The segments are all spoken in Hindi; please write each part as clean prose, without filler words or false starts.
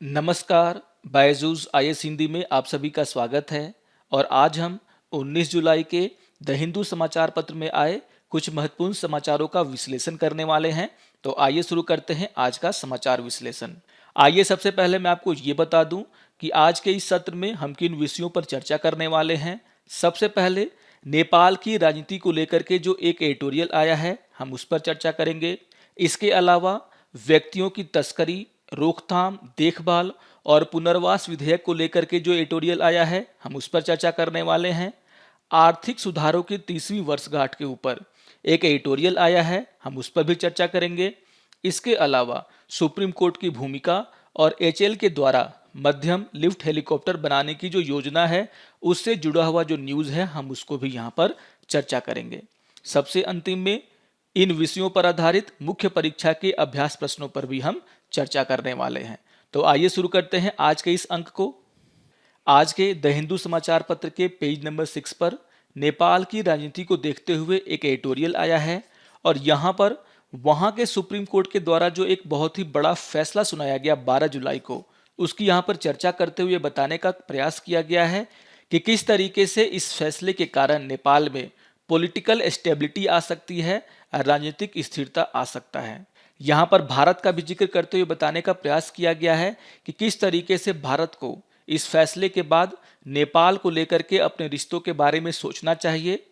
नमस्कार, बायजूस आईएएस हिंदी में आप सभी का स्वागत है। और आज हम 19 जुलाई के द हिंदू समाचार पत्र में आए कुछ महत्वपूर्ण समाचारों का विश्लेषण करने वाले हैं। तो आइए शुरू करते हैं आज का समाचार विश्लेषण। आइए सबसे पहले मैं आपको ये बता दूं कि आज के इस सत्र में हम किन विषयों पर चर्चा करने वाले हैं। सबसे पहले नेपाल की राजनीति को लेकर के जो एक एडिटोरियल आया है, हम उस पर चर्चा करेंगे। इसके अलावा व्यक्तियों की तस्करी, रोकथाम, देखभाल और पुनर्वास विधेयक को लेकर के जो एडिटोरियल आया है, हम उस पर चर्चा करने वाले हैं। आर्थिक सुधारों की 30वीं वर्षगांठ के ऊपर एक एडिटोरियल आया है, हम उस पर भी चर्चा करेंगे। इसके अलावा सुप्रीम कोर्ट की भूमिका और एचएएल के द्वारा मध्यम लिफ्ट हेलीकॉप्टर बनाने की जो योजना है, उससे जुड़ा हुआ जो न्यूज़ है, हम उसको भी यहाँ पर चर्चा करेंगे। सबसे अंतिम में इन विषयों पर आधारित मुख्य परीक्षा के अभ्यास प्रश्नों पर भी हम चर्चा करने वाले हैं। तो आइए शुरू करते हैं आज के इस अंक को। आज के द हिंदू समाचार पत्र के पेज नंबर 6 पर नेपाल की राजनीति को देखते हुए एक एडिटोरियल आया है और यहाँ पर वहाँ के सुप्रीम कोर्ट के द्वारा जो एक बहुत ही बड़ा फैसला सुनाया गया 12 जुलाई को, उसकी यहाँ पर चर्चा करते हुए बताने का प्रयास किया गया है कि किस तरीके से इस फैसले के कारण नेपाल में पॉलिटिकल स्टेबिलिटी आ सकती है, राजनीतिक स्थिरता आ सकता है। यहाँ पर भारत का भी जिक्र करते हुए बताने का प्रयास किया गया है कि किस तरीके से भारत को इस फैसले के बाद नेपाल को लेकर के अपने रिश्तों के बारे में सोचना चाहिए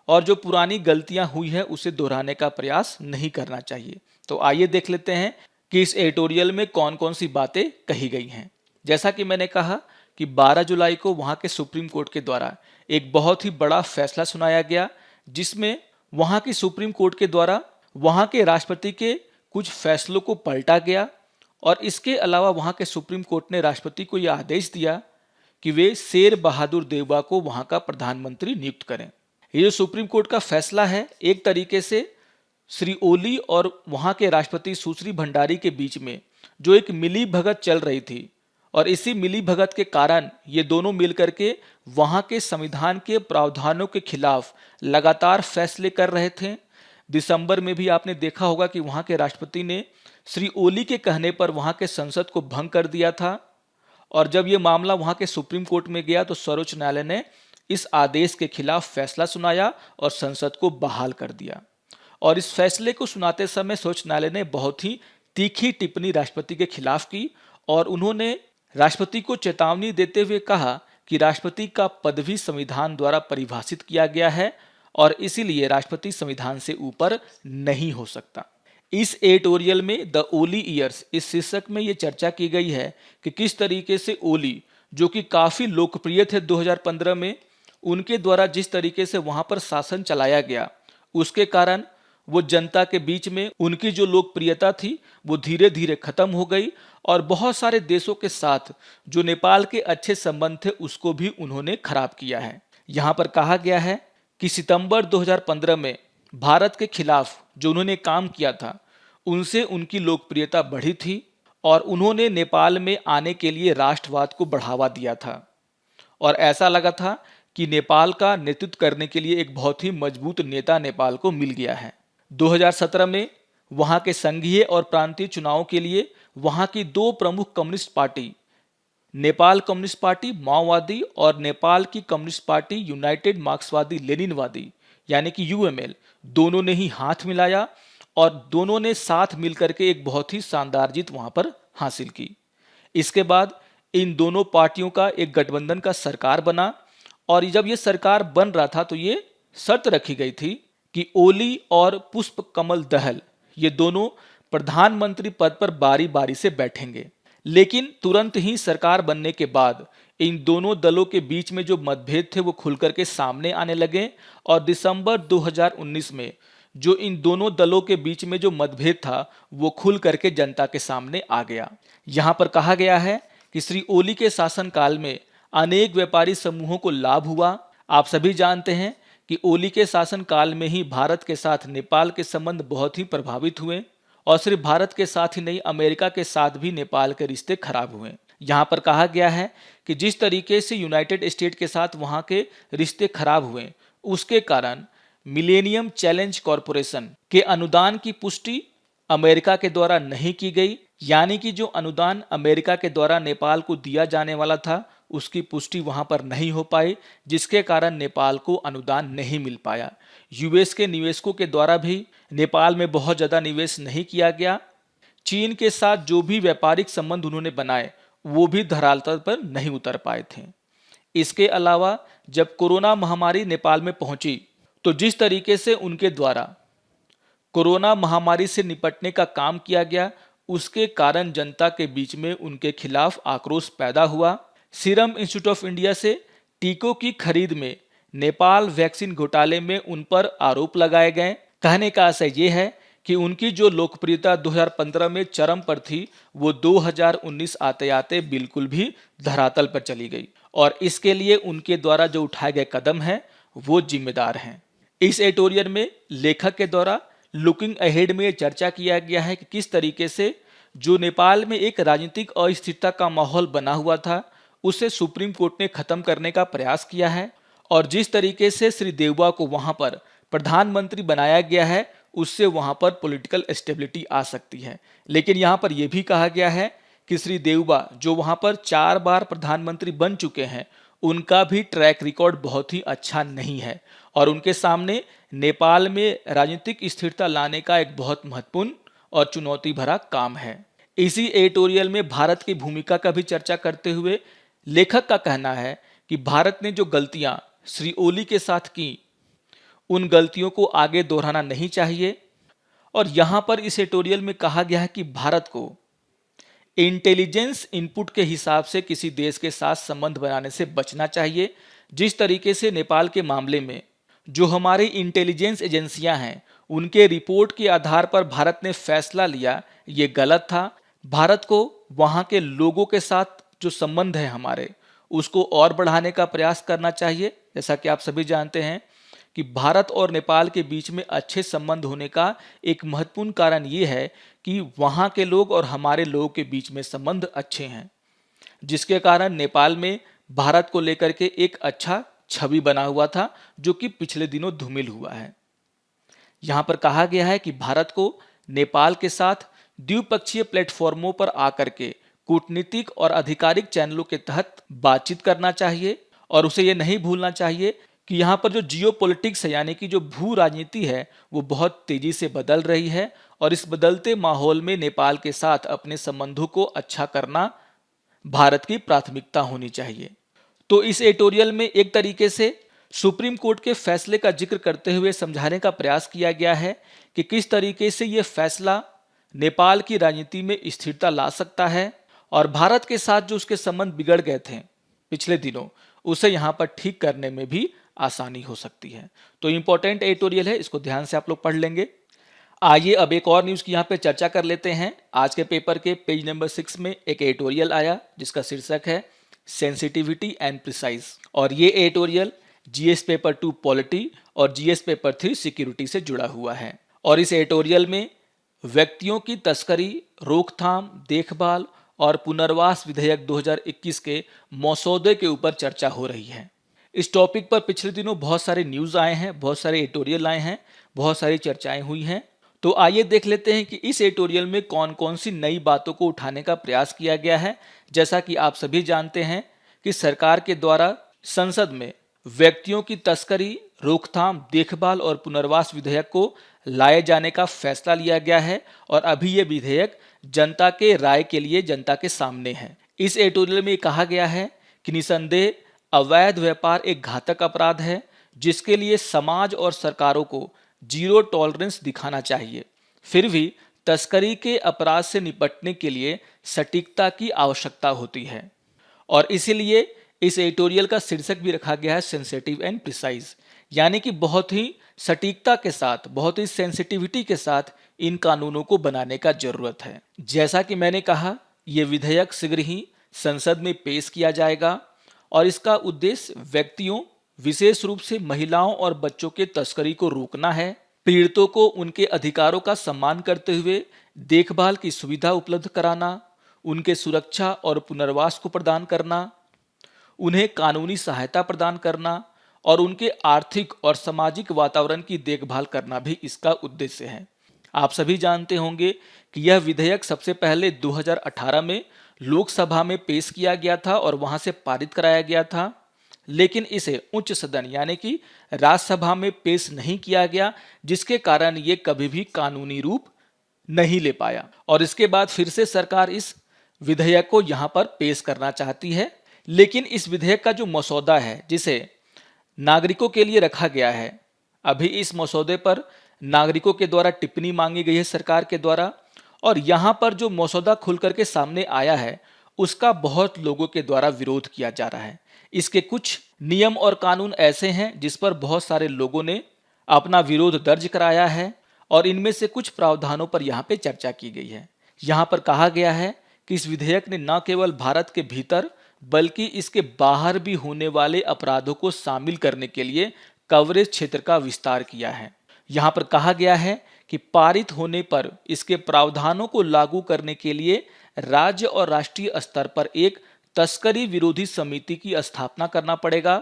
और जो पुरानी गलतियां हुई है उसे दोहराने का प्रयास नहीं करना चाहिए। तो आइए देख लेते हैं कि इस एडिटोरियल में कौन कौन सी बातें कही गई हैं। जैसा कि मैंने कहा कि 12 जुलाई को वहाँ के सुप्रीम कोर्ट के द्वारा एक बहुत ही बड़ा फैसला सुनाया गया, जिसमें वहाँ की सुप्रीम कोर्ट के द्वारा वहाँ के राष्ट्रपति के कुछ फैसलों को पलटा गया और इसके अलावा वहाँ के सुप्रीम कोर्ट ने राष्ट्रपति को यह आदेश दिया कि वे शेर बहादुर देउबा को वहाँ का प्रधानमंत्री नियुक्त करें। ये जो सुप्रीम कोर्ट का फैसला है, एक तरीके से श्री ओली और वहाँ के राष्ट्रपति सुश्री भंडारी के बीच में जो एक मिली भगत चल रही थी और इसी मिली भगत के कारण ये दोनों मिलकर के वहाँ के संविधान के प्रावधानों के खिलाफ लगातार फैसले कर रहे थे। दिसंबर में भी आपने देखा होगा कि वहाँ के राष्ट्रपति ने श्री ओली के कहने पर वहाँ के संसद को भंग कर दिया था और जब ये मामला वहाँ के सुप्रीम कोर्ट में गया तो सर्वोच्च न्यायालय ने इस आदेश के खिलाफ फैसला सुनाया और संसद को बहाल कर दिया। और इस फैसले को सुनाते समय सर्वोच्च न्यायालय ने बहुत ही तीखी टिप्पणी राष्ट्रपति के खिलाफ की और उन्होंने राष्ट्रपति को चेतावनी देते हुए कहा कि राष्ट्रपति का पद भी संविधान द्वारा परिभाषित किया गया है और इसीलिए राष्ट्रपति संविधान से ऊपर नहीं हो सकता। इस एडिटोरियल में द ओली ईयर्स इस शीर्षक में ये चर्चा की गई है कि किस तरीके से ओली, जो कि काफ़ी लोकप्रिय थे 2015 में, उनके द्वारा जिस तरीके से वहाँ पर शासन चलाया गया, उसके कारण वो जनता के बीच में उनकी जो लोकप्रियता थी वो धीरे धीरे खत्म हो गई और बहुत सारे देशों के साथ जो नेपाल के अच्छे संबंध थे उसको भी उन्होंने खराब किया है। यहाँ पर कहा गया है कि सितंबर 2015 में भारत के खिलाफ जो उन्होंने काम किया था, उनसे उनकी लोकप्रियता बढ़ी थी और उन्होंने नेपाल में आने के लिए राष्ट्रवाद को बढ़ावा दिया था और ऐसा लगा था कि नेपाल का नेतृत्व करने के लिए एक बहुत ही मजबूत नेता नेपाल को मिल गया है। 2017 में वहाँ के संघीय और प्रांतीय चुनावों के लिए वहाँ की दो प्रमुख communist party, Nepal communist party माओवादी और नेपाल की कम्युनिस्ट पार्टी यूनाइटेड मार्क्सवादी लेनिनवादी यानी कि यूएमएल, दोनों ने ही हाथ मिलाया और दोनों ने साथ मिलकर के एक बहुत ही शानदार जीत वहां पर हासिल की। इसके बाद इन दोनों पार्टियों का एक गठबंधन का सरकार बना और जब ये सरकार बन रहा था तो ये शर्त रखी गई थी कि ओली और पुष्प कमल दहल ये दोनों प्रधानमंत्री पद पर बारी बारी से बैठेंगे। लेकिन तुरंत ही सरकार बनने के बाद इन दोनों दलों के बीच में जो मतभेद थे वो खुलकर के सामने आने लगे और दिसंबर 2019 में जो इन दोनों दलों के बीच में जो मतभेद था वो खुल करके जनता के सामने आ गया। यहाँ पर कहा गया है कि श्री ओली के शासनकाल में अनेक व्यापारी समूहों को लाभ हुआ। आप सभी जानते हैं कि ओली के शासनकाल में ही भारत के साथ नेपाल के संबंध बहुत ही प्रभावित हुए और सिर्फ भारत के साथ ही नहीं, अमेरिका के साथ भी नेपाल के रिश्ते खराब हुए। यहाँ पर कहा गया है कि जिस तरीके से यूनाइटेड स्टेट के साथ वहाँ के रिश्ते खराब हुए, उसके कारण मिलेनियम चैलेंज कॉरपोरेशन के अनुदान की पुष्टि अमेरिका के द्वारा नहीं की गई, यानी कि जो अनुदान अमेरिका के द्वारा नेपाल को दिया जाने वाला था उसकी पुष्टि वहां पर नहीं हो पाई, जिसके कारण नेपाल को अनुदान नहीं मिल पाया। यूएस के निवेशकों के द्वारा भी नेपाल में बहुत ज़्यादा निवेश नहीं किया गया। चीन के साथ जो भी व्यापारिक संबंध उन्होंने बनाए वो भी धरातल पर नहीं उतर पाए थे। इसके अलावा जब कोरोना महामारी नेपाल में पहुंची तो जिस तरीके से उनके द्वारा कोरोना महामारी से निपटने का काम किया गया उसके कारण जनता के बीच में उनके खिलाफ आक्रोश पैदा हुआ। सीरम इंस्टीट्यूट ऑफ इंडिया से टीकों की खरीद में नेपाल वैक्सीन घोटाले में उन पर आरोप लगाए गए। कहने का आशय ये है कि उनकी जो लोकप्रियता 2015 में चरम पर थी वो 2019 आते आते बिल्कुल भी धरातल पर चली गई और इसके लिए उनके द्वारा जो उठाए गए कदम हैं वो जिम्मेदार हैं। इस एडिटोरियल में लेखक के द्वारा लुकिंग अहेड में चर्चा किया गया है कि किस तरीके से जो नेपाल में एक राजनीतिक अस्थिरता का माहौल बना हुआ था उसे सुप्रीम कोर्ट ने खत्म करने का प्रयास किया है और जिस तरीके से श्री देवबा को वहां पर प्रधानमंत्री बनाया गया है उससे वहां पर पॉलिटिकल स्टेबिलिटी आ सकती है। लेकिन यहां पर यह भी कहा गया है कि श्री देवबा जो वहां पर 4 बार प्रधानमंत्री बन चुके हैं उनका भी ट्रैक रिकॉर्ड बहुत ही अच्छा नहीं है और उनके सामने नेपाल में राजनीतिक स्थिरता लाने का एक बहुत महत्वपूर्ण और चुनौती भरा काम है। इसी एडिटोरियल में भारत की भूमिका का भी चर्चा करते हुए लेखक का कहना है कि भारत ने जो गलतियां श्री ओली के साथ की उन गलतियों को आगे दोहराना नहीं चाहिए और यहां पर इस एडिटोरियल में कहा गया है कि भारत को इंटेलिजेंस इनपुट के हिसाब से किसी देश के साथ संबंध बनाने से बचना चाहिए। जिस तरीके से नेपाल के मामले में जो हमारी इंटेलिजेंस एजेंसियां हैं उनके रिपोर्ट के आधार पर भारत ने फैसला लिया ये गलत था। भारत को वहां के लोगों के साथ जो संबंध है हमारे उसको और बढ़ाने का प्रयास करना चाहिए। जैसा कि आप सभी जानते हैं कि भारत और नेपाल के बीच में अच्छे संबंध होने का एक महत्वपूर्ण कारण ये है कि वहाँ के लोग और हमारे लोगों के बीच में संबंध अच्छे हैं, जिसके कारण नेपाल में भारत को लेकर के एक अच्छा छवि बना हुआ था जो कि पिछले दिनों धूमिल हुआ है। यहाँ पर कहा गया है कि भारत को नेपाल के साथ द्विपक्षीय प्लेटफॉर्मों पर आकर के कूटनीतिक और आधिकारिक चैनलों के तहत बातचीत करना चाहिए और उसे ये नहीं भूलना चाहिए कि यहाँ पर जो जियो पॉलिटिक्स है यानी कि जो भू राजनीति है वो बहुत तेजी से बदल रही है और इस बदलते माहौल में नेपाल के साथ अपने संबंधों को अच्छा करना भारत की प्राथमिकता होनी चाहिए। तो इस एडिटोरियल में एक तरीके से सुप्रीम कोर्ट के फैसले का जिक्र करते हुए समझाने का प्रयास किया गया है कि किस तरीके से ये फैसला नेपाल की राजनीति में स्थिरता ला सकता है और भारत के साथ जो उसके संबंध बिगड़ गए थे पिछले दिनों उसे यहाँ पर ठीक करने में भी आसानी हो सकती है। तो इंपॉर्टेंट एडिटोरियल है, इसको ध्यान से आप लोग पढ़ लेंगे। आइए अब एक और न्यूज़ की यहाँ पे चर्चा कर लेते हैं। आज के पेपर के पेज नंबर 6 में एक एडिटोरियल आया जिसका शीर्षक है सेंसिटिविटी एंड प्रिसाइज और ये एडिटोरियल जीएस पेपर 2 पॉलिटी और जीएस पेपर 3 सिक्योरिटी से जुड़ा हुआ है और इस एडिटोरियल में व्यक्तियों की तस्करी, रोकथाम, देखभाल और पुनर्वास विधेयक 2021 के मसौदे के ऊपर चर्चा हो रही है। इस टॉपिक पर पिछले दिनों बहुत सारे न्यूज़ आए हैं, बहुत सारे एडिटोरियल आए हैं, बहुत सारी चर्चाएं हुई हैं। तो आइए देख लेते हैं कि इस एडिटोरियल में कौन कौन सी नई बातों को उठाने का प्रयास किया गया है। जैसा कि आप सभी जानते हैं कि सरकार के द्वारा संसद में व्यक्तियों की तस्करी, रोकथाम, देखभाल और पुनर्वास विधेयक को लाए जाने का फैसला लिया गया है और अभी ये विधेयक जनता के राय के लिए जनता के सामने है। इस एडिटोरियल में कहा गया है कि निसंदेह अवैध व्यापार एक घातक अपराध है जिसके लिए समाज और सरकारों को जीरो टॉलरेंस दिखाना चाहिए। फिर भी तस्करी के अपराध से निपटने के लिए सटीकता की आवश्यकता होती है और इसीलिए इस एडिटोरियल का शीर्षक भी रखा गया है सेंसिटिव एंड प्रिसाइज, यानी कि बहुत ही सटीकता के साथ, बहुत ही सेंसिटिविटी के साथ इन कानूनों को बनाने का जरूरत है। जैसा कि मैंने कहा, यह विधेयक शीघ्र ही संसद में पेश किया जाएगा और इसका उद्देश्य व्यक्तियों, विशेष रूप से महिलाओं और बच्चों के तस्करी को रोकना है, पीड़ितों को उनके अधिकारों का सम्मान करते हुए देखभाल की सुविधा उपलब्ध कराना, उनके सुरक्षा और पुनर्वास को प्रदान करना, उन्हें कानूनी सहायता प्रदान करना और उनके आर्थिक और सामाजिक वातावरण की देखभाल करना भी इसका उद्देश्य है। आप सभी जानते होंगे कि यह विधेयक सबसे पहले 2018 में लोकसभा में पेश किया गया था और वहां से पारित कराया गया था, लेकिन इसे उच्च सदन यानी कि राज्यसभा में पेश नहीं किया गया, जिसके कारण ये कभी भी कानूनी रूप नहीं ले पाया। और इसके बाद फिर से सरकार इस विधेयक को यहां पर पेश करना चाहती है, लेकिन इस विधेयक का जो मसौदा है जिसे नागरिकों के लिए रखा गया है, अभी इस मसौदे पर नागरिकों के द्वारा टिप्पणी मांगी गई है सरकार के द्वारा, और यहां पर जो मसौदा खुल करके सामने आया है उसका बहुत लोगों के द्वारा विरोध किया जा रहा है। इसके कुछ नियम और कानून ऐसे हैं जिस पर बहुत सारे लोगों ने अपना विरोध दर्ज कराया है, और इनमें से कुछ प्रावधानों पर यहाँ पे चर्चा की गई है। यहाँ पर कहा गया है कि इस विधेयक ने न केवल भारत के भीतर बल्कि इसके बाहर भी होने वाले अपराधों को शामिल करने के लिए कवरेज क्षेत्र का विस्तार किया है। यहाँ पर कहा गया है कि पारित होने पर इसके प्रावधानों को लागू करने के लिए राज्य और राष्ट्रीय स्तर पर एक तस्करी विरोधी समिति की स्थापना करना पड़ेगा।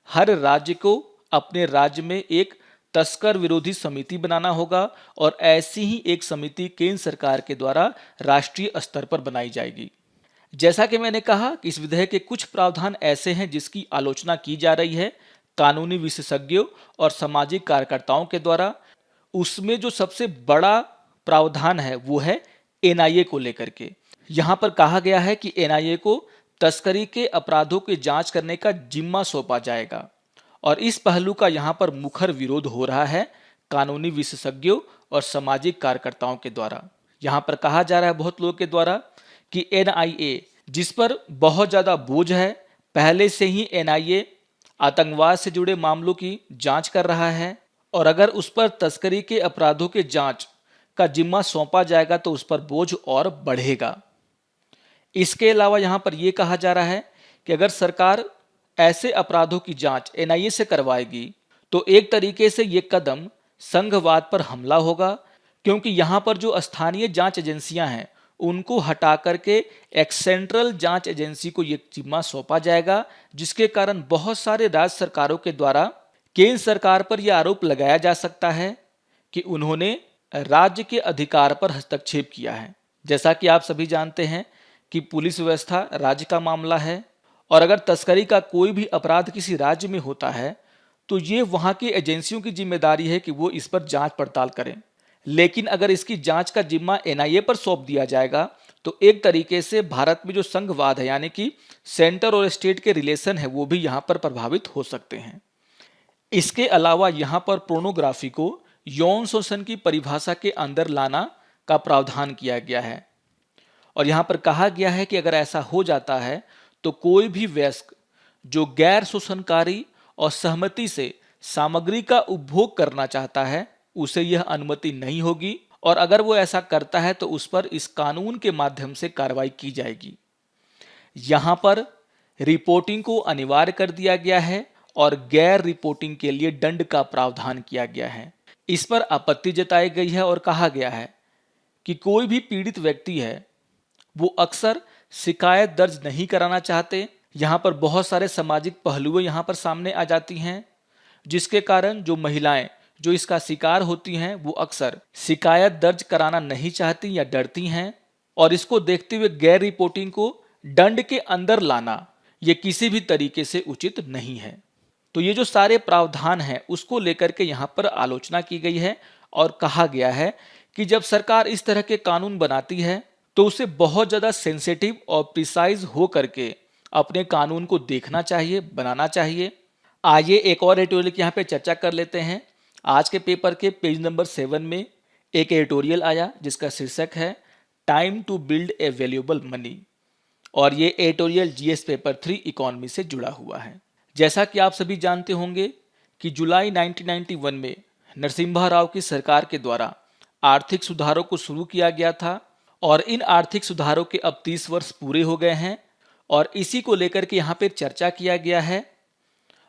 हर राज्य को अपने राज्य में एक तस्कर विरोधी समिति बनाना होगा, और ऐसी ही एक समिति केंद्र सरकार के द्वारा राष्ट्रीय स्तर पर बनाई जाएगी। जैसा कि मैंने कहा कि इस विधेयक के कुछ प्रावधान ऐसे हैं जिसकी आलोचना की जा रही है कानूनी विशेषज्ञों और सामाजिक कार्यकर्ताओं के द्वारा। उसमें जो सबसे बड़ा प्रावधान है वो है एनआईए को लेकर के। यहाँ पर कहा गया है कि एनआईए को तस्करी के अपराधों की जांच करने का जिम्मा सौंपा जाएगा, और इस पहलू का यहाँ पर मुखर विरोध हो रहा है कानूनी विशेषज्ञों और सामाजिक कार्यकर्ताओं के द्वारा। यहाँ पर कहा जा रहा है बहुत लोगों के द्वारा कि एनआईए जिस पर बहुत ज़्यादा बोझ है, पहले से ही एनआईए आतंकवाद से जुड़े मामलों की जांच कर रहा है, और अगर उस पर तस्करी के अपराधों के जांच का जिम्मा सौंपा जाएगा तो उस पर बोझ और बढ़ेगा। इसके अलावा यहाँ पर यह कहा जा रहा है कि अगर सरकार ऐसे अपराधों की जांच एनआईए से करवाएगी तो एक तरीके से ये कदम संघवाद पर हमला होगा, क्योंकि यहाँ पर जो स्थानीय जांच एजेंसियां हैं उनको हटा करके एक सेंट्रल जांच एजेंसी को ये जिम्मा सौंपा जाएगा, जिसके कारण बहुत सारे राज्य सरकारों के द्वारा केंद्र सरकार पर यह आरोप लगाया जा सकता है कि उन्होंने राज्य के अधिकार पर हस्तक्षेप किया है। जैसा कि आप सभी जानते हैं कि पुलिस व्यवस्था राज्य का मामला है, और अगर तस्करी का कोई भी अपराध किसी राज्य में होता है तो ये वहाँ की एजेंसियों की जिम्मेदारी है कि वो इस पर जांच पड़ताल करें। लेकिन अगर इसकी जांच का जिम्मा एनआईए पर सौंप दिया जाएगा तो एक तरीके से भारत में जो संघवाद है यानी कि सेंटर और स्टेट के रिलेशन है वो भी यहाँ पर प्रभावित हो सकते हैं। इसके अलावा यहाँ पर पोर्नोग्राफी को यौन शोषण की परिभाषा के अंदर लाना का प्रावधान किया गया है, और यहाँ पर कहा गया है कि अगर ऐसा हो जाता है तो कोई भी वयस्क जो गैर शोषणकारी और सहमति से सामग्री का उपभोग करना चाहता है उसे यह अनुमति नहीं होगी, और अगर वो ऐसा करता है तो उस पर इस कानून के माध्यम से कार्रवाई की जाएगी। यहाँ पर रिपोर्टिंग को अनिवार्य कर दिया गया है और गैर रिपोर्टिंग के लिए दंड का प्रावधान किया गया है। इस पर आपत्ति जताई गई है और कहा गया है कि कोई भी पीड़ित व्यक्ति है वो अक्सर शिकायत दर्ज नहीं कराना चाहते। यहाँ पर बहुत सारे सामाजिक पहलुएं यहाँ पर सामने आ जाती हैं, जिसके कारण जो महिलाएं जो इसका शिकार होती हैं वो अक्सर शिकायत दर्ज कराना नहीं चाहती या डरती हैं, और इसको देखते हुए गैर रिपोर्टिंग को दंड के अंदर लाना ये किसी भी तरीके से उचित नहीं है। तो ये जो सारे प्रावधान हैं उसको लेकर के यहाँ पर आलोचना की गई है, और कहा गया है कि जब सरकार इस तरह के कानून बनाती है तो उसे बहुत ज़्यादा सेंसिटिव और प्रिसाइज हो करके अपने कानून को देखना चाहिए, बनाना चाहिए। आइए एक और एडिटोरियल की यहाँ पे चर्चा कर लेते हैं। आज के पेपर के पेज नंबर 7 में एक एडिटोरियल आया जिसका शीर्षक है time to build a valuable money, और ये एडिटोरियल जीएस पेपर 3 इकोनॉमी से जुड़ा हुआ है। जैसा कि आप सभी जानते होंगे कि जुलाई 1991 में नरसिम्हा राव की सरकार के द्वारा आर्थिक सुधारों को शुरू किया गया था, और इन आर्थिक सुधारों के अब 30 वर्ष पूरे हो गए हैं, और इसी को लेकर के यहाँ पे चर्चा किया गया है,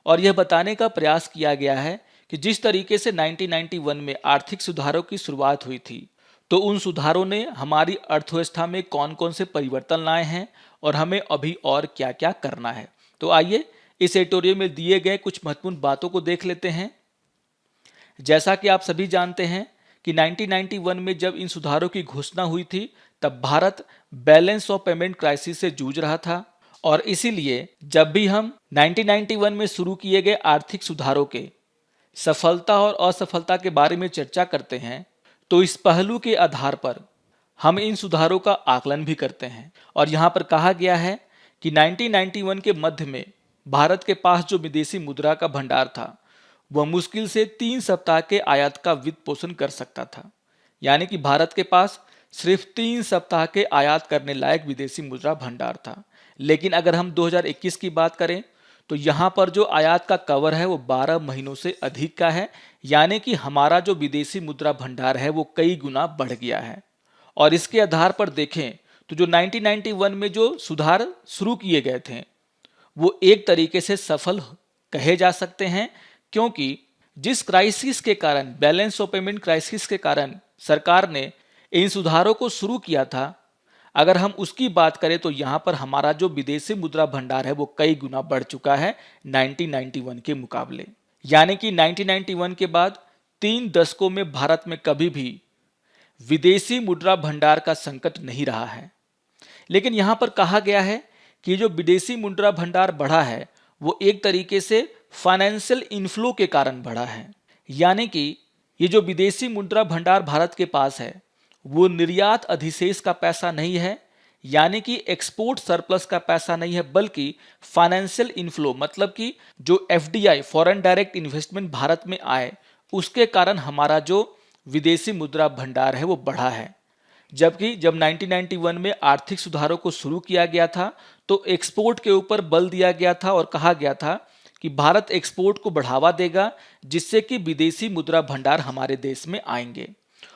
और यह बताने का प्रयास किया गया है कि जिस तरीके से 1991 में आर्थिक सुधारों की शुरुआत हुई थी तो उन सुधारों ने हमारी अर्थव्यवस्था में कौन कौन से परिवर्तन लाए हैं और हमें अभी और क्या क्या करना है। तो आइए इस एडिटोरियल में दिए गए कुछ महत्वपूर्ण बातों को देख लेते हैं। जैसा कि आप सभी जानते हैं कि 1991 में जब इन सुधारों की घोषणा हुई थी तब Bharat balance of payment crisis से जूझ रहा था और इसीलिए जब भी हम 1991 में शुरू किए गए आर्थिक सुधारों के सफलता और असफलता के बारे में चर्चा करते हैं तो इस पहलू के आधार पर हम इन सुधारों का आकलन भी करते हैं। और यहाँ पर कहा गया है कि 1991 के मध्य में भारत के पास जो विदेशी मुद्रा का भंडार था वह मुश्किल से 3 सप्ताह के आयात का वित्त पोषण कर सकता था। यानी कि भारत के पास सिर्फ 3 सप्ताह के आयात करने लायक विदेशी मुद्रा भंडार था। लेकिन अगर हम 2021 की बात करें तो यहाँ पर जो आयात का कवर है वो 12 महीनों से अधिक का है। यानी कि हमारा जो विदेशी मुद्रा भंडार है वो कई गुना बढ़ गया है। और इसके आधार पर देखें तो जो 1991 में जो सुधार शुरू किए गए थे वो एक तरीके से सफल कहे जा सकते हैं, क्योंकि जिस क्राइसिस के कारण, बैलेंस ऑफ पेमेंट क्राइसिस के कारण सरकार ने इन सुधारों को शुरू किया था, अगर हम उसकी बात करें तो यहाँ पर हमारा जो विदेशी मुद्रा भंडार है वो कई गुना बढ़ चुका है 1991 के मुकाबले। यानी कि 1991 के बाद 3 दशकों में भारत में कभी भी विदेशी मुद्रा भंडार का संकट नहीं रहा है। लेकिन यहाँ पर कहा गया है कि जो विदेशी मुद्रा भंडार बढ़ा है वो एक तरीके से फाइनेंशियल इनफ्लो के कारण बढ़ा है। यानी कि ये जो विदेशी मुद्रा भंडार भारत के पास है वो निर्यात अधिशेष का पैसा नहीं है, यानी कि एक्सपोर्ट सरप्लस का पैसा नहीं है, बल्कि फाइनेंशियल इनफ्लो मतलब कि जो FDI foreign direct investment Bharat में आए उसके कारण हमारा जो विदेशी मुद्रा भंडार है वो बढ़ा है। जबकि जब 1991 में आर्थिक सुधारों को शुरू किया गया था तो एक्सपोर्ट के ऊपर बल दिया गया था और कहा गया था कि भारत एक्सपोर्ट को बढ़ावा देगा जिससे कि विदेशी मुद्रा भंडार हमारे देश में आएंगे।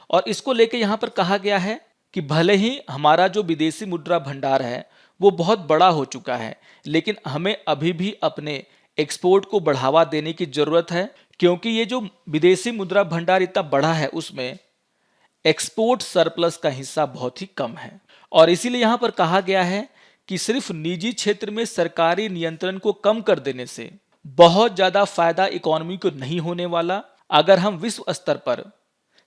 और इसको लेके यहाँ पर कहा गया है कि भले ही हमारा जो विदेशी मुद्रा भंडार है वो बहुत बड़ा हो चुका है, लेकिन हमें अभी भी अपने एक्सपोर्ट को बढ़ावा देने की जरूरत है, क्योंकि ये जो विदेशी मुद्रा भंडार इतना बड़ा है उसमें एक्सपोर्ट सरप्लस का हिस्सा बहुत ही कम है। और इसीलिए यहाँ पर कहा गया है कि सिर्फ निजी क्षेत्र में सरकारी नियंत्रण को कम कर देने से बहुत ज्यादा फायदा इकोनॉमी को नहीं होने वाला। अगर हम विश्व स्तर पर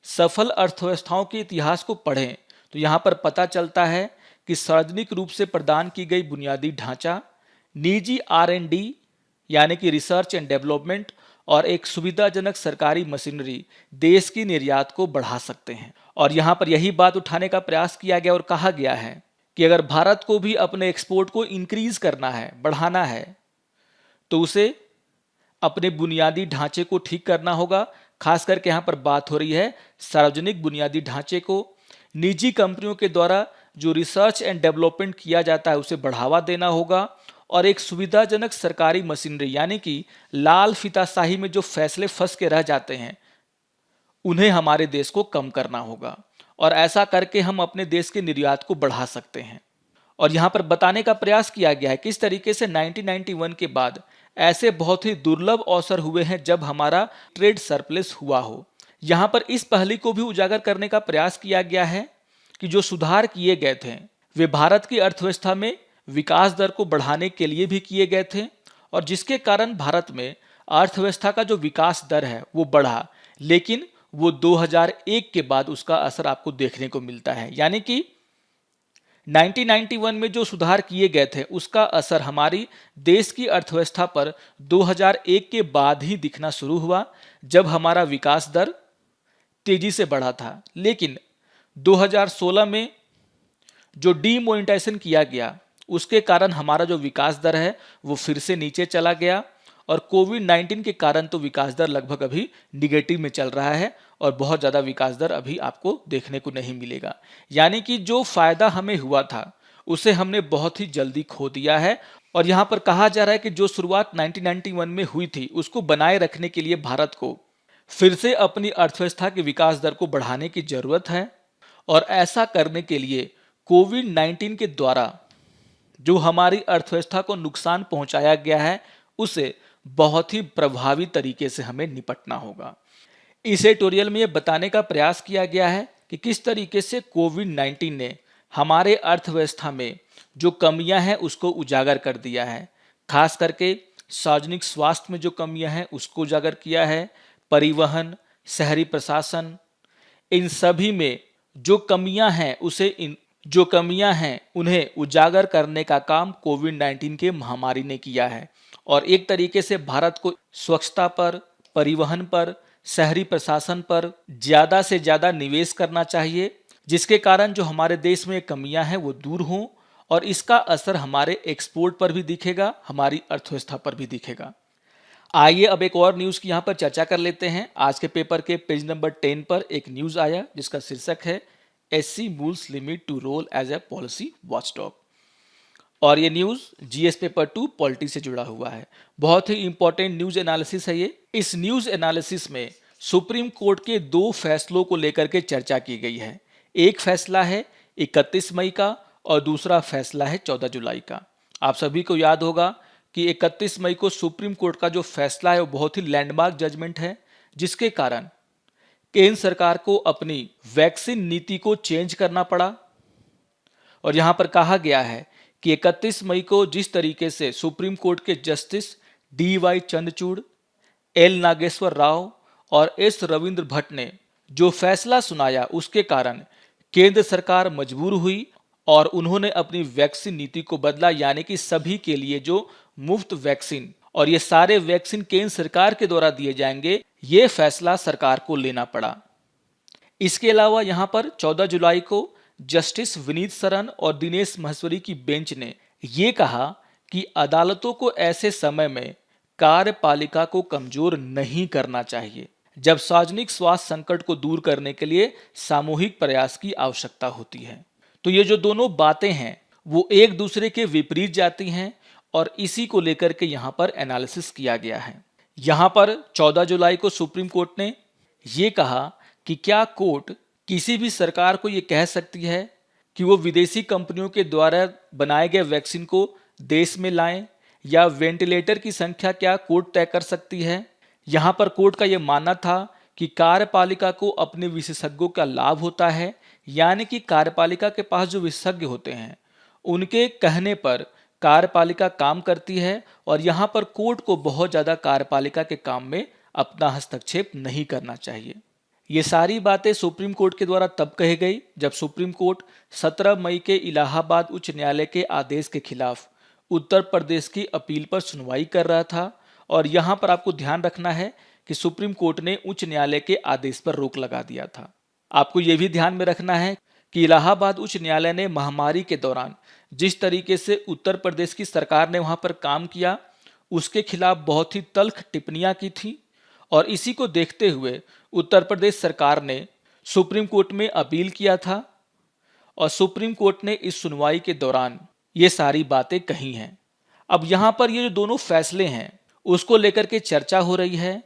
सफल अर्थव्यवस्थाओं के इतिहास को पढ़ें तो यहाँ पर पता चलता है कि सार्वजनिक रूप से प्रदान की गई बुनियादी ढांचा, निजी R&D यानी कि रिसर्च एंड डेवलपमेंट और एक सुविधाजनक सरकारी मशीनरी देश की निर्यात को बढ़ा सकते हैं। और यहाँ पर यही बात उठाने का प्रयास किया गया और कहा गया है कि अगर भारत को भी अपने एक्सपोर्ट को इंक्रीज करना है, बढ़ाना है, तो उसे अपने बुनियादी ढांचे को ठीक करना होगा। खास करके यहाँ पर बात हो रही है सार्वजनिक बुनियादी ढांचे को, निजी कंपनियों के द्वारा जो रिसर्च एंड डेवलपमेंट किया जाता है उसे बढ़ावा देना होगा और एक सुविधाजनक सरकारी मशीनरी यानी कि लाल फीताशाही में जो फैसले फंस के रह जाते हैं उन्हें हमारे देश को कम करना होगा। और ऐसा करके हम अपने देश के निर्यात को बढ़ा सकते हैं। और यहाँ पर बताने का प्रयास किया गया है किस तरीके से 1991 के बाद ऐसे बहुत ही दुर्लभ अवसर हुए हैं जब हमारा ट्रेड सरप्लस हुआ हो। यहाँ पर इस पहली को भी उजागर करने का प्रयास किया गया है कि जो सुधार किए गए थे वे भारत की अर्थव्यवस्था में विकास दर को बढ़ाने के लिए भी किए गए थे और जिसके कारण भारत में अर्थव्यवस्था का जो विकास दर है वो बढ़ा, लेकिन वो 2001 के बाद उसका असर आपको देखने को मिलता है। यानी कि 1991 में जो सुधार किए गए थे उसका असर हमारी देश की अर्थव्यवस्था पर 2001 के बाद ही दिखना शुरू हुआ जब हमारा विकास दर तेजी से बढ़ा था। लेकिन 2016 में जो डीमोनेटाइजेशन किया गया उसके कारण हमारा जो विकास दर है वो फिर से नीचे चला गया और कोविड-19 के कारण तो विकास दर लगभग अभी निगेटिव में चल रहा है और बहुत ज़्यादा विकास दर अभी आपको देखने को नहीं मिलेगा। यानी कि जो फायदा हमें हुआ था उसे हमने बहुत ही जल्दी खो दिया है। और यहाँ पर कहा जा रहा है कि जो शुरुआत 1991 में हुई थी उसको बनाए रखने के लिए भारत को फिर से अपनी अर्थव्यवस्था के विकास दर को बढ़ाने की जरूरत है। और ऐसा करने के लिए कोविड-19 के द्वारा जो हमारी अर्थव्यवस्था को नुकसान पहुंचाया गया है उसे बहुत ही प्रभावी तरीके से हमें निपटना होगा। इस एडिटोरियल में ये बताने का प्रयास किया गया है कि किस तरीके से कोविड-19 ने हमारे अर्थव्यवस्था में जो कमियां हैं उसको उजागर कर दिया है। खास करके सार्वजनिक स्वास्थ्य में जो कमियां हैं उसको उजागर किया है, परिवहन, शहरी प्रशासन, इन सभी में जो कमियां हैं जो कमियां हैं उन्हें उजागर करने का काम कोविड-19 के महामारी ने किया है। और एक तरीके से भारत को स्वच्छता पर, परिवहन पर, शहरी प्रशासन पर ज़्यादा से ज़्यादा निवेश करना चाहिए, जिसके कारण जो हमारे देश में कमियां हैं वो दूर हों और इसका असर हमारे एक्सपोर्ट पर भी दिखेगा, हमारी अर्थव्यवस्था पर भी दिखेगा। आइए अब एक और न्यूज़ की यहाँ पर चर्चा कर लेते हैं। आज के पेपर के पेज नंबर 10 पर एक न्यूज़ आया जिसका शीर्षक है SC moves limit to role as a policy watchdog. और ये न्यूज़ जीएस पेपर 2 पॉलिटी से जुड़ा हुआ है। बहुत ही इंपॉर्टेंट न्यूज़ एनालिसिस है ये। इस न्यूज़ एनालिसिस में सुप्रीम कोर्ट के 2 फैसलों को लेकर के चर्चा की गई है। एक फैसला है 31 मई का और दूसरा फैसला है 14 जुलाई का। आप सभी को याद होगा कि 31 मई को सुप्रीम कोर्ट का जो फैसला है वो बहुत ही लैंडमार्क जजमेंट है, जिसके कारण केंद्र सरकार को अपनी वैक्सीन नीति को चेंज करना पड़ा। और यहां पर कहा गया है कि 31 मई को जिस तरीके से सुप्रीम कोर्ट के justice DY Chandrachud, L Nageswara Rao और S रविंद्र भट्ट ने जो फैसला सुनाया, उसके कारण केंद्र सरकार मजबूर हुई और उन्होंने अपनी वैक्सीन नीति को बदला, यानी कि सभी के लिए जो मुफ्त वैक्सीन और ये सारे वैक्सीन केंद्र सरकार के द्वारा दिए जाएंगे, ये फैसला सरकार को लेना पड़ा। इसके अलावा यहाँ पर 14 जुलाई को जस्टिस विनीत सरन और दिनेश महेश्वरी की बेंच ने ये कहा कि अदालतों को ऐसे समय में कार्यपालिका को कमजोर नहीं करना चाहिए जब सार्वजनिक स्वास्थ्य संकट को दूर करने के लिए सामूहिक प्रयास की आवश्यकता होती है। तो ये जो दोनों बातें हैं वो एक दूसरे के विपरीत जाती हैं और इसी को लेकर के यहाँ पर एनालिसिस किया गया है। यहाँ पर 14 जुलाई को सुप्रीम कोर्ट ने ये कहा कि क्या कोर्ट किसी भी सरकार को ये कह सकती है कि वो विदेशी कंपनियों के द्वारा बनाए गए वैक्सीन को देश में लाएं, या वेंटिलेटर की संख्या क्या कोर्ट तय कर सकती है। यहाँ पर कोर्ट का ये मानना था कि कार्यपालिका को अपने विशेषज्ञों का लाभ होता है, यानी कि कार्यपालिका के पास जो विशेषज्ञ होते हैं उनके कहने पर कार्यपालिका काम करती है और यहाँ पर कोर्ट को बहुत ज़्यादा कार्यपालिका के काम में अपना हस्तक्षेप नहीं करना चाहिए। ये सारी बातें सुप्रीम कोर्ट के द्वारा तब कही गई जब सुप्रीम कोर्ट 17 मई के इलाहाबाद उच्च न्यायालय के आदेश के खिलाफ उत्तर प्रदेश की अपील पर सुनवाई कर रहा था। और यहाँ पर आपको ध्यान रखना है कि सुप्रीम कोर्ट ने उच्च न्यायालय के आदेश पर रोक लगा दिया था। आपको ये भी ध्यान में रखना है कि इलाहाबाद उच्च न्यायालय ने महामारी के दौरान जिस तरीके से उत्तर प्रदेश की सरकार ने वहाँ पर काम किया, उसके खिलाफ बहुत ही तल्ख टिप्पणियाँ की थी। और इसी को देखते हुए उत्तर प्रदेश सरकार ने सुप्रीम कोर्ट में अपील किया था और सुप्रीम कोर्ट ने इस सुनवाई के दौरान ये सारी बातें कही हैं। अब यहाँ पर ये जो दोनों फैसले हैं उसको लेकर के चर्चा हो रही है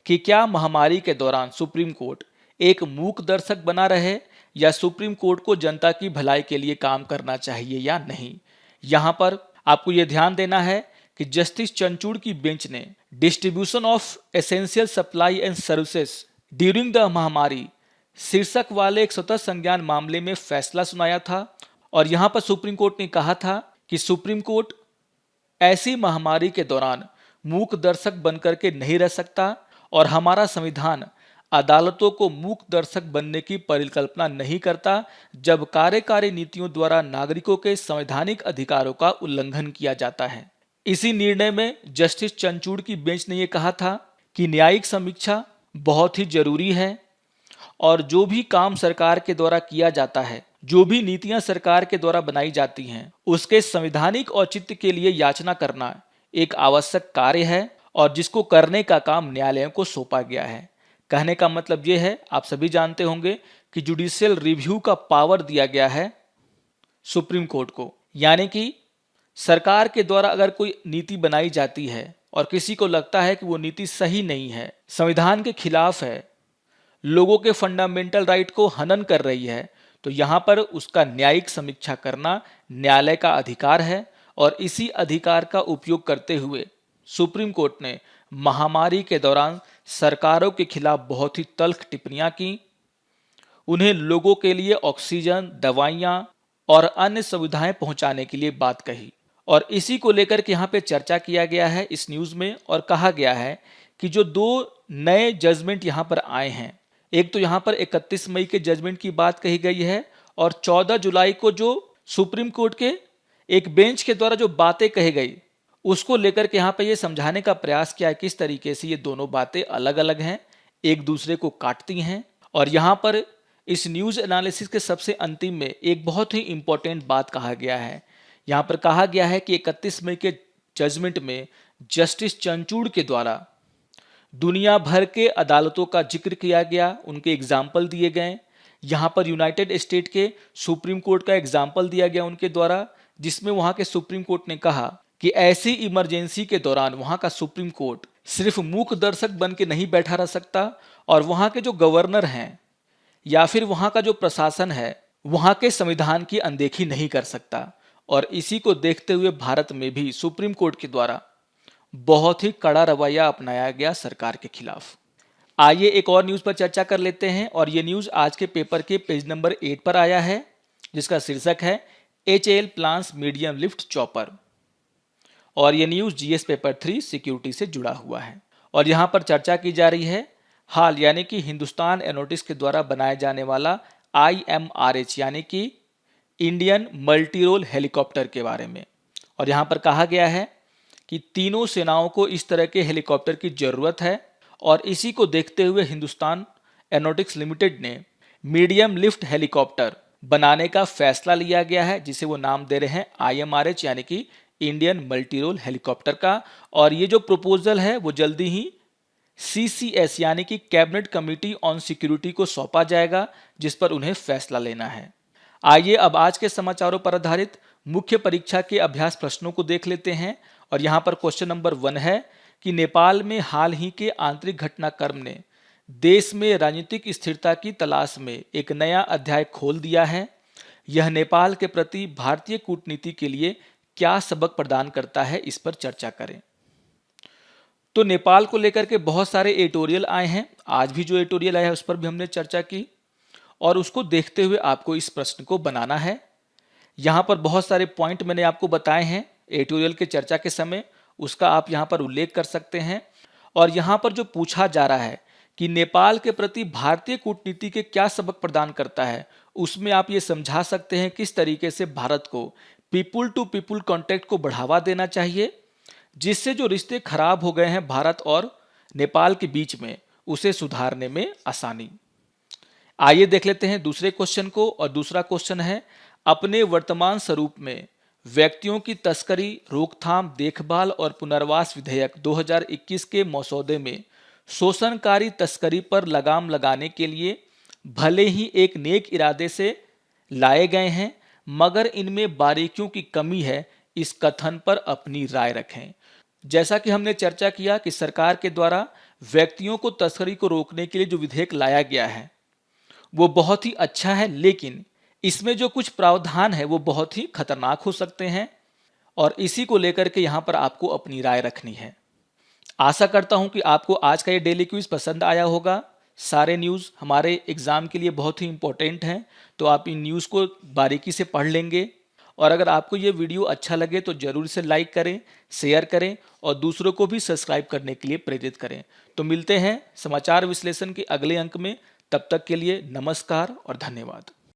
कि क्या महामारी के दौरान सुप्रीम कोर्ट एक मूक दर्शक बना रहे या सुप्रीम कोर्ट को जनता की भलाई के लिए काम करना चाहिए या नहीं। यहाँ पर आपको ये ध्यान देना है कि जस्टिस चंद्रचूड़ की बेंच ने distribution of essential supply and services during the महामारी शीर्षक वाले एक स्वतः संज्ञान मामले में फैसला सुनाया था। और यहाँ पर सुप्रीम कोर्ट ने कहा था कि सुप्रीम कोर्ट ऐसी महामारी के दौरान मूक दर्शक बनकर के नहीं रह सकता और हमारा संविधान अदालतों को मूक दर्शक बनने की परिकल्पना नहीं करता जब कार्यकारी नीतियों द्वारा नागरिकों के संवैधानिक अधिकारों का उल्लंघन किया जाता है। इसी निर्णय में जस्टिस चंद्रचूड़ की बेंच ने यह कहा था कि न्यायिक समीक्षा बहुत ही जरूरी है और जो भी काम सरकार के द्वारा किया जाता है, जो भी नीतियां सरकार के द्वारा बनाई जाती हैं, उसके संवैधानिक औचित्य के लिए याचना करना एक आवश्यक कार्य है और जिसको करने का काम न्यायालयों को सौंपा गया है। कहने का मतलब ये है, आप सभी जानते होंगे कि जुडिशियल रिव्यू का पावर दिया गया है सुप्रीम कोर्ट को, यानी कि सरकार के द्वारा अगर कोई नीति बनाई जाती है और किसी को लगता है कि वो नीति सही नहीं है, संविधान के खिलाफ है, लोगों के फंडामेंटल राइट को हनन कर रही है, तो यहाँ पर उसका न्यायिक समीक्षा करना न्यायालय का अधिकार है। और इसी अधिकार का उपयोग करते हुए सुप्रीम कोर्ट ने महामारी के दौरान सरकारों के खिलाफ बहुत ही तल्ख टिप्पणियां की, उन्हें लोगों के लिए ऑक्सीजन, दवाइयां और अन्य सुविधाएं पहुंचाने के लिए बात कही। और इसी को लेकर के यहाँ पे चर्चा किया गया है इस न्यूज़ में और कहा गया है कि जो 2 नए जजमेंट यहाँ पर आए हैं, एक तो यहाँ पर 31 मई के जजमेंट की बात कही गई है और 14 जुलाई को जो सुप्रीम कोर्ट के एक बेंच के द्वारा जो बातें कही गई उसको लेकर के यहाँ पे ये समझाने का प्रयास किया है किस तरीके से ये दोनों बातें अलग अलग हैं, एक दूसरे को काटती हैं। और यहाँ पर इस न्यूज़ एनालिसिस के सबसे अंतिम में एक बहुत ही इंपॉर्टेंट बात कहा गया है। यहाँ पर कहा गया है कि 31 मई के जजमेंट में जस्टिस चंचूड़ के द्वारा दुनिया भर के अदालतों का जिक्र किया गया, उनके एग्जाम्पल दिए गए। यहाँ पर यूनाइटेड स्टेट के सुप्रीम कोर्ट का एग्जाम्पल दिया गया उनके द्वारा, जिसमें वहाँ के सुप्रीम कोर्ट ने कहा कि ऐसी इमरजेंसी के दौरान वहाँ का सुप्रीम कोर्ट सिर्फ मूक दर्शक बन के नहीं बैठा रह सकता और वहाँ के जो गवर्नर हैं या फिर वहाँ का जो प्रशासन है वहाँ के संविधान की अनदेखी नहीं कर सकता। और इसी को देखते हुए भारत में भी सुप्रीम कोर्ट के द्वारा बहुत ही कड़ा रवैया अपनाया गया सरकार के खिलाफ। आइए एक और न्यूज़ पर चर्चा कर लेते हैं और ये न्यूज़ आज के पेपर के पेज नंबर 8 पर आया है, जिसका शीर्षक है HAL plans medium lift chopper. और ये न्यूज़ GS पेपर 3 सिक्योरिटी से जुड़ा हुआ है और यहाँ पर चर्चा की जा रही है हाल यानी कि हिंदुस्तान एरोनॉटिक्स के द्वारा बनाया जाने वाला IMRH यानी कि इंडियन मल्टी रोल हेलीकॉप्टर के बारे में। और यहाँ पर कहा गया है कि तीनों सेनाओं को इस तरह के हेलीकॉप्टर की ज़रूरत है और इसी को देखते हुए हिंदुस्तान एरोनॉटिक्स लिमिटेड ने मीडियम लिफ्ट हेलीकॉप्टर बनाने का फैसला लिया गया है, जिसे वो नाम दे रहे हैं IMRH यानी कि इंडियन मल्टी रोल हेलीकॉप्टर का। और ये जो प्रपोजल है वो जल्दी ही CCS यानी कि कैबिनेट कमेटी ऑन सिक्योरिटी को सौंपा जाएगा, जिस पर उन्हें फैसला लेना है। आइए अब आज के समाचारों पर आधारित मुख्य परीक्षा के अभ्यास प्रश्नों को देख लेते हैं। और यहाँ पर क्वेश्चन नंबर 1 है कि नेपाल में हाल ही के आंतरिक घटनाक्रम ने देश में राजनीतिक स्थिरता की तलाश में एक नया अध्याय खोल दिया है। यह नेपाल के प्रति भारतीय कूटनीति के लिए क्या सबक प्रदान करता है, इस पर चर्चा करें। तो नेपाल को लेकर के बहुत सारे एडिटोरियल आए हैं, आज भी जो एडिटोरियल आया है उस पर भी हमने चर्चा की और उसको देखते हुए आपको इस प्रश्न को बनाना है। यहाँ पर बहुत सारे पॉइंट मैंने आपको बताए हैं एडिटोरियल के चर्चा के समय, उसका आप यहाँ पर उल्लेख कर सकते हैं। और यहाँ पर जो पूछा जा रहा है कि नेपाल के प्रति भारतीय कूटनीति के क्या सबक प्रदान करता है, उसमें आप ये समझा सकते हैं किस तरीके से भारत को पीपुल टू पीपुल कॉन्टैक्ट को बढ़ावा देना चाहिए, जिससे जो रिश्ते खराब हो गए हैं भारत और नेपाल के बीच में उसे सुधारने में आसानी। आइए देख लेते हैं दूसरे क्वेश्चन को। और दूसरा क्वेश्चन है अपने वर्तमान स्वरूप में व्यक्तियों की तस्करी रोकथाम देखभाल और पुनर्वास विधेयक 2021 के मसौदे में शोषणकारी तस्करी पर लगाम लगाने के लिए भले ही एक नेक इरादे से लाए गए हैं, मगर इनमें बारीकियों की कमी है, इस कथन पर अपनी राय रखें। जैसा कि हमने चर्चा किया कि सरकार के द्वारा व्यक्तियों को तस्करी को रोकने के लिए जो विधेयक लाया गया है वो बहुत ही अच्छा है, लेकिन इसमें जो कुछ प्रावधान है वो बहुत ही खतरनाक हो सकते हैं और इसी को लेकर के यहाँ पर आपको अपनी राय रखनी है। आशा करता हूँ कि आपको आज का ये डेली क्विज पसंद आया होगा। सारे न्यूज़ हमारे एग्ज़ाम के लिए बहुत ही इंपॉर्टेंट हैं, तो आप इन न्यूज़ को बारीकी से पढ़ लेंगे। और अगर आपको ये वीडियो अच्छा लगे तो ज़रूर इसे लाइक करें, शेयर करें और दूसरों को भी सब्सक्राइब करने के लिए प्रेरित करें। तो मिलते हैं समाचार विश्लेषण के अगले अंक में, तब तक के लिए नमस्कार और धन्यवाद।